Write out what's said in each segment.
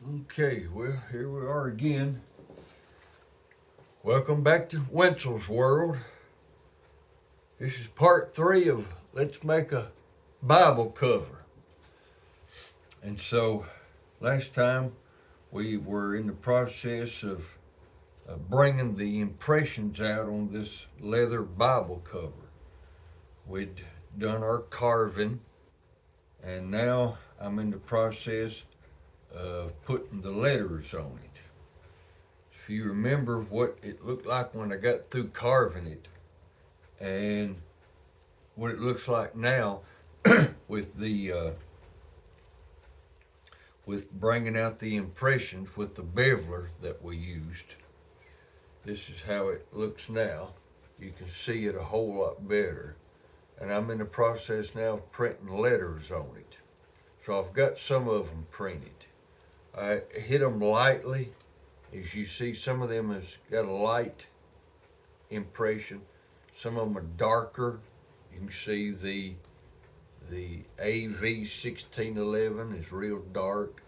Okay, well, here we are again. Welcome back to Wenzel's World. This is part three of Let's Make a Bible Cover. And so, last time we were in the process of bringing the impressions out on this leather Bible cover. We'd done our carving, and now I'm in the process of putting the letters on it. If you remember what it looked like when I got through carving it, and what it looks like now with the with bringing out the impressions with the beveler that we used. This is how it looks now. You can see it a whole lot better. And I'm in the process now of printing letters on it. So I've got some of them printed. I hit them lightly. As you see, some of them has got a light impression. Some of them are darker. You can see the AV 1611 is real dark.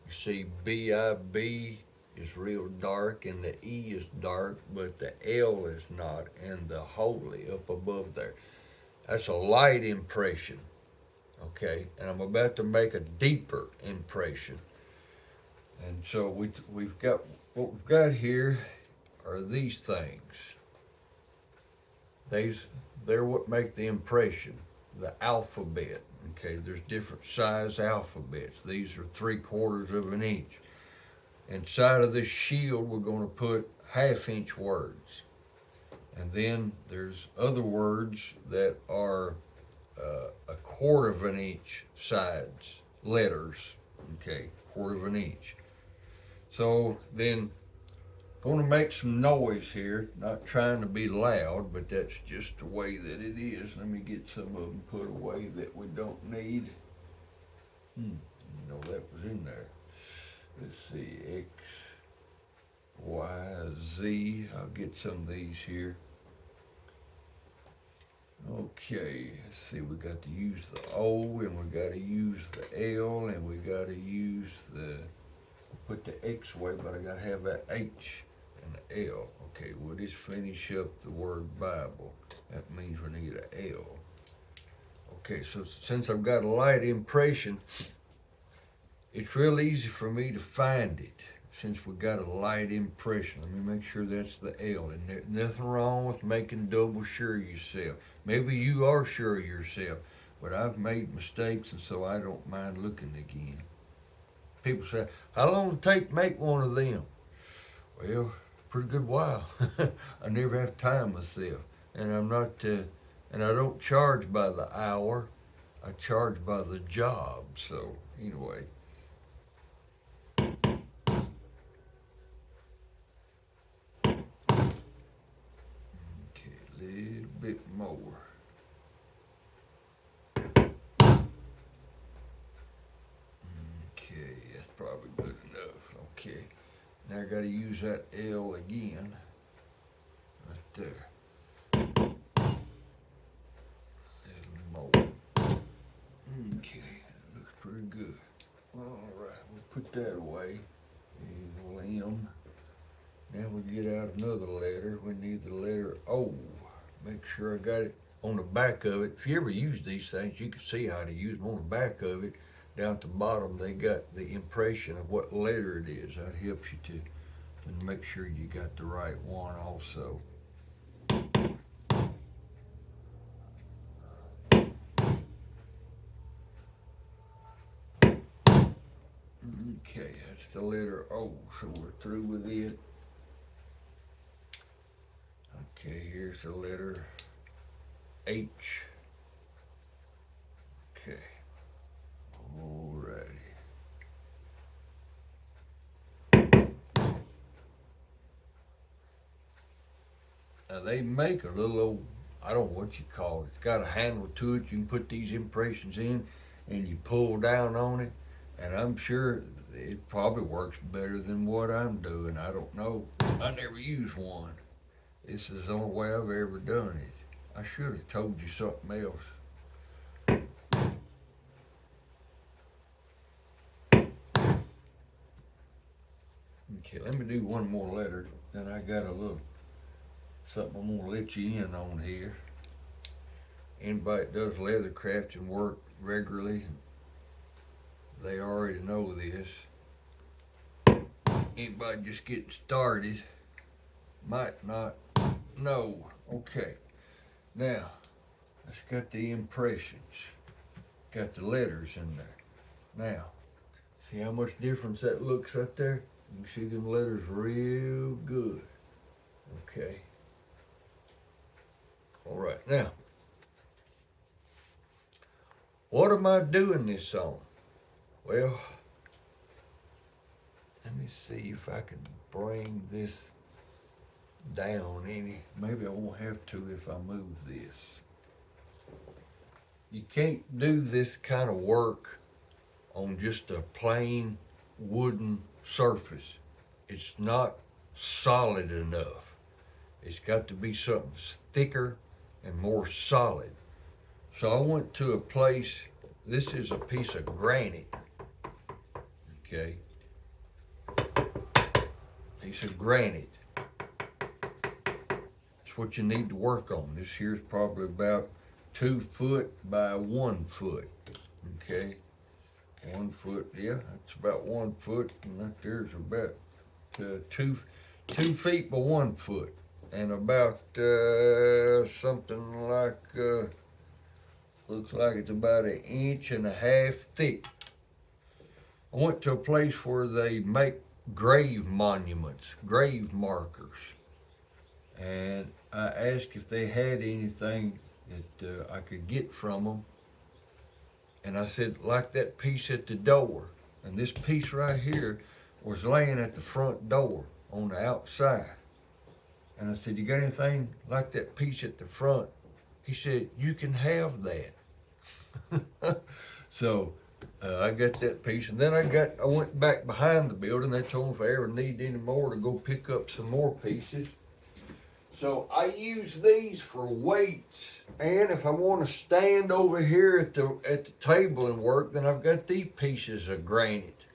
You see BIB is real dark, and the E is dark, but the L is not, and the Holy up above there. That's a light impression, okay? And I'm about to make a deeper impression. And so we've got what we've got here are these things. These they're what make the impression. The alphabet. Okay, there's different size alphabets. These are 3/4 of an inch. Inside of this shield, we're going to put 1/2 inch words. And then there's other words that are 1/4 of an inch sides, letters. Okay, 1/4 of an inch. So then going to make some noise here, not trying to be loud, but that's just the way that it is. Let me get some of them put away that we don't need. That was in there. Let's see, X, Y, Z. I'll get some of these here. Okay, let's see, we got to use the O, and we got to use the L, and we got to use put the X away, but I got to have that H and the L. Okay, we'll just finish up the word Bible. That means we need an L. Okay, so since I've got a light impression, it's real easy for me to find it since we got a light impression. Let me make sure that's the L. And there's nothing wrong with making double sure yourself. Maybe you are sure of yourself, but I've made mistakes, and so I don't mind looking again. People say, how long does it take to make one of them? Well, pretty good while. I never have time myself, and I'm not, and I don't charge by the hour. I charge by the job. So anyway, okay, a little bit more. Okay, that's probably good enough. Okay, now I got to use that L again, right there. A little more. Okay, that looks pretty good. All right, we'll put that away. M. Now we get out another letter. We need the letter O. Make sure I got it on the back of it. If you ever use these things, you can see how to use them on the back of it. Down at the bottom, they got the impression of what letter it is. That helps you to make sure you got the right one also. Okay, that's the letter O, so we're through with it. Okay, here's the letter H. Okay, alrighty. Now they make a little old, I don't know what you call it. It's got a handle to it. You can put these impressions in, and you pull down on it. And I'm sure it probably works better than what I'm doing. I don't know. I never used one. This is the only way I've ever done it. I should have told you something else. Okay, let me do one more letter. Then I got a little something I'm gonna let you in on here. Anybody that does leather crafting work regularly, they already know this. Anybody just getting started might not know. Okay, now let's got the impressions. Got the letters in there. Now, see how much difference that looks right there? You can see them letters real good. Okay. All right, now, what am I doing this on? Well, let me see if I can bring this down any. Maybe I won't have to if I move this. You can't do this kind of work on just a plain wooden surface. It's not solid enough. It's got to be something thicker and more solid. So I went to a place, this is a piece of granite, okay? Piece of granite. That's what you need to work on. This here's probably about 2 foot by 1 foot, okay? 1 foot, yeah, that's about 1 foot, and that there's about 2 feet by 1 foot, and about something like looks like it's about 1.5 inches thick. I went to a place where they make grave monuments, grave markers, and I asked if they had anything that I could get from them. And I said, like that piece at the door. And this piece right here was laying at the front door on the outside. And I said, you got anything like that piece at the front? He said, you can have that. So I got that piece. And then I went back behind the building. They told me if I ever need any more to go pick up some more pieces. So I use these for weights, and if I want to stand over here at the table and work, then I've got these pieces of granite.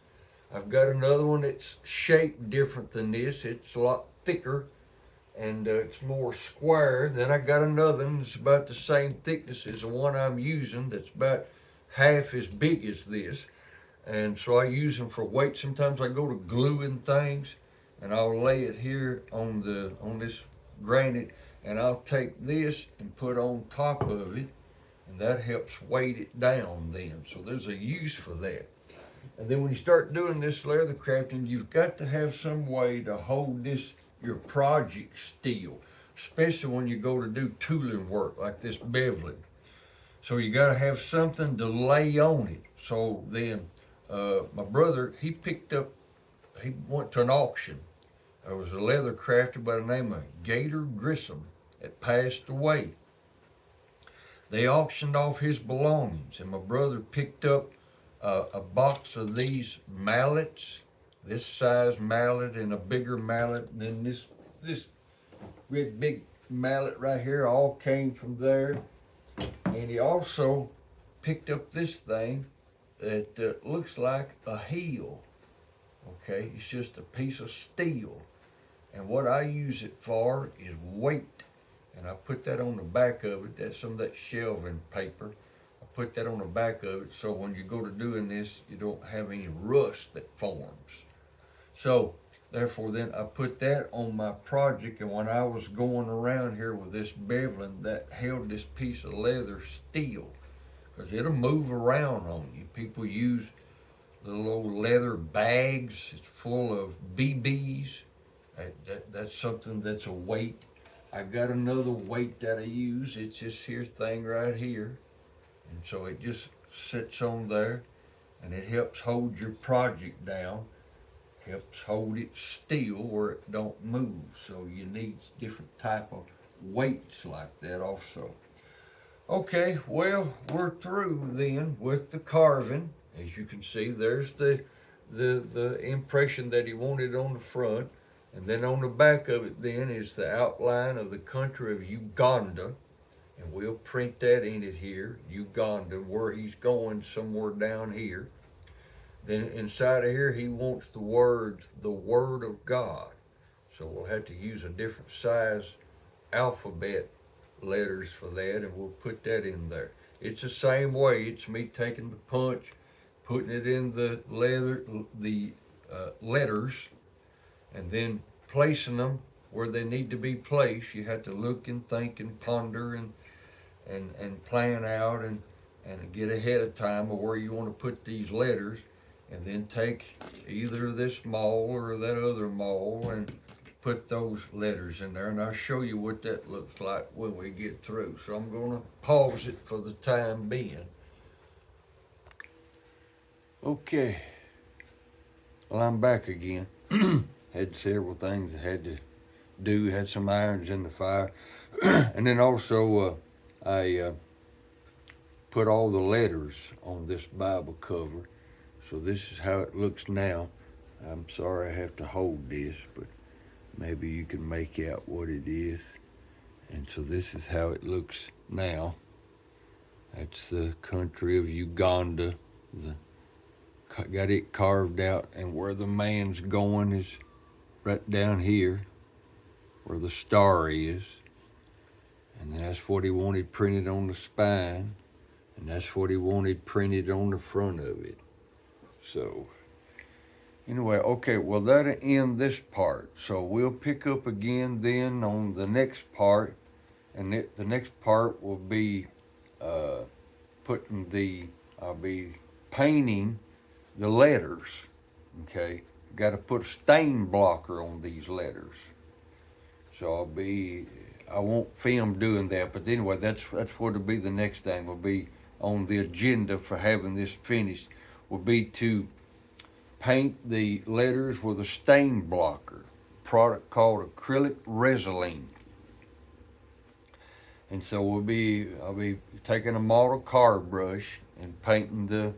I've got another one that's shaped different than this. It's a lot thicker, and it's more square. Then I got another one that's about the same thickness as the one I'm using. That's about half as big as this, and so I use them for weight. Sometimes I go to gluing things, and I'll lay it here on this granite, and I'll take this and put on top of it, and that helps weight it down then. So there's a use for that. And then when you start doing this leather crafting, you've got to have some way to hold your project still, especially when you go to do tooling work like this beveling. So you got to have something to lay on it. So then my brother, he went to an auction. There was a leather crafter by the name of Gator Grissom that passed away. They auctioned off his belongings, and my brother picked up a box of these mallets, this size mallet and a bigger mallet, and then this great big mallet right here all came from there. And he also picked up this thing that looks like a heel. Okay, it's just a piece of steel. And what I use it for is weight. And I put that on the back of it. That's some of that shelving paper. I put that on the back of it so when you go to doing this, you don't have any rust that forms. So therefore then I put that on my project, and when I was going around here with this beveling, that held this piece of leather still, because it'll move around on you. People use little old leather bags. It's full of BBs. That's something that's a weight. I've got another weight that I use. It's this here thing right here. And so it just sits on there, and it helps hold your project down, helps hold it still where it don't move. So you need different type of weights like that also. Okay, well, we're through then with the carving. As you can see, there's the impression that he wanted on the front. And then on the back of it then is the outline of the country of Uganda. And we'll print that in it here, Uganda, where he's going somewhere down here. Then inside of here, he wants the words, the Word of God. So we'll have to use a different size alphabet letters for that, and we'll put that in there. It's the same way. It's me taking the punch, putting it in the letters, and then placing them where they need to be placed. You have to look and think and ponder and plan out and get ahead of time of where you want to put these letters, and then take either this mall or that other mall and put those letters in there, and I'll show you what that looks like when we get through. So I'm going to pause it for the time being. Okay, well, I'm back again. Had several things I had to do, had some irons in the fire, and then also I put all the letters on this Bible cover. So this is how it looks now. I'm sorry I have to hold this, but maybe you can make out what it is. And so this is how it looks now. That's the country of Uganda. Got it carved out, and where the man's going is right down here, where the star is. And that's what he wanted printed on the spine, and that's what he wanted printed on the front of it. So anyway, okay, well, that'll end this part. So we'll pick up again then on the next part, and the next part will be I'll be painting the letters, okay? Got to put a stain blocker on these letters. So I won't film doing that, but anyway, that's what will be the next thing, will be on the agenda for having this finished, will be to paint the letters with a stain blocker, product called acrylic Resolene. And so I'll be taking a model card brush and painting the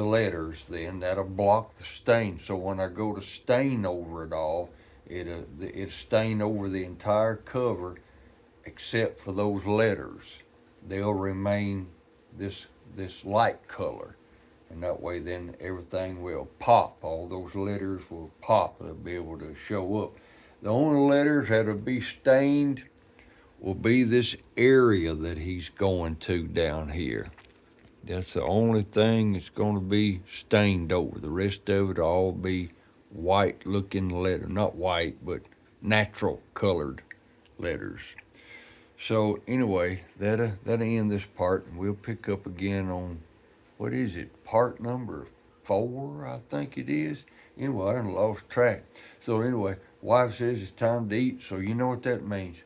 letters. Then that'll block the stain. So when I go to stain over it all, it stain over the entire cover except for those letters. They'll remain this light color. And that way then everything will pop. All those letters will pop. They'll be able to show up. The only letters that'll be stained will be this area that he's going to down here. That's the only thing that's going to be stained over. The rest of it will all be white looking letter. Not white, but natural colored letters. So anyway, that'll end this part, and we'll pick up again on, what is it, part number 4, I think it is. Anyway, I done lost track. So anyway, wife says it's time to eat, so you know what that means.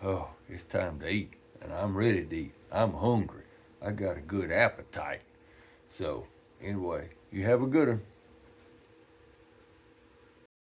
Oh, it's time to eat, and I'm ready to eat. I'm hungry. I got a good appetite. So anyway, you have a good one.